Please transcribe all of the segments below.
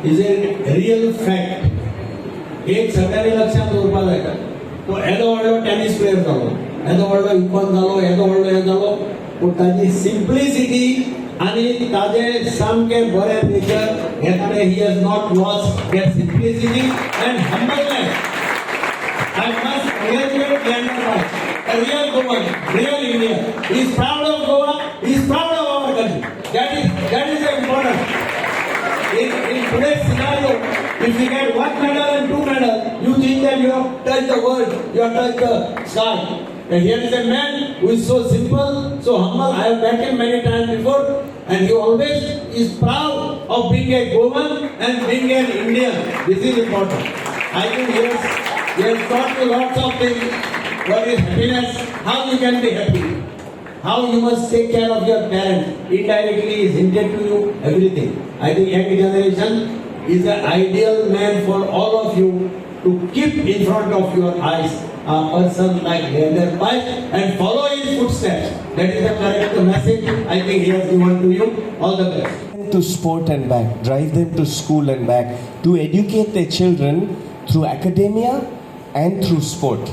is a real fact. एक सगळ्यांनी लक्षात दवरपाक जाय. तो येदो व्हडलो टेनिस प्लेयर जालो, येदो व्हडलो इकॉन जालो, येदो व्हडलो हे जालो, पूण ताची सिम्प्लिसिटी आनी ताजे सामके बरे नेचर हेताने he has not lost that simplicity and humbleness. I must congratulate Leander Paes, a real Goan, real Indian. He is proud of Goa, he is proud of our country. That is important. In today's scenario, if you get 1 medal and 2 medals, you think that you have touched the world, you have touched the sky. And here is a man who is so simple, so humble. I have met him many times before, and he always is proud of being a Goan and being an Indian. This is important. I think he has taught you lots of things. What is happiness? How you can be happy? How you must take care of your parents. Indirectly is hinted to you everything. I think young generation is the ideal man for all of you to keep in front of your eyes a person like Leander Paes and follow his footsteps. That is the correct message I think he has given to you. All the best. To sport and back, drive them to school and back, to educate their children through academia and through sport.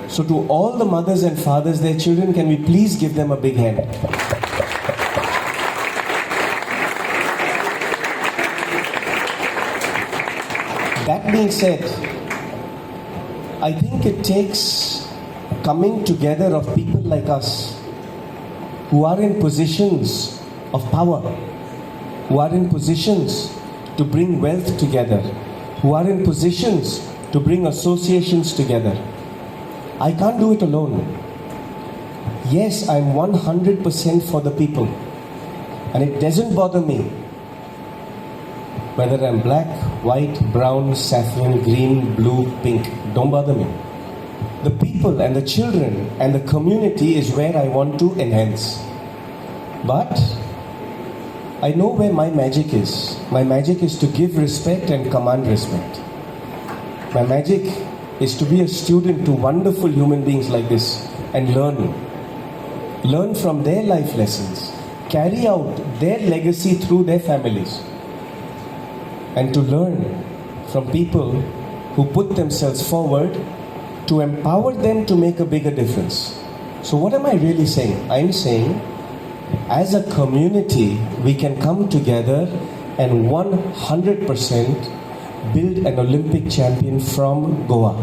So to all the mothers and fathers, their children, can we please give them a big hand? That being said, I think it takes coming together of people like us who are in positions of power, who are in positions to bring wealth together, who are in positions to bring associations together. I can't do it alone. Yes, I'm 100% for the people, and it doesn't bother me whether I'm black, white, brown, saffron, green, blue, pink. Don't bother me. The people and the children and the community is where I want to enhance. But I know where my magic is. My magic is to give respect and command respect. My magic is to be a student to wonderful human beings like this and learn. Learn from their life lessons. Carry out their legacy through their families. And to learn from people who put themselves forward to empower them to make a bigger difference. So what am I really saying? I'm saying as a community we can come together and 100% build an Olympic champion from Goa.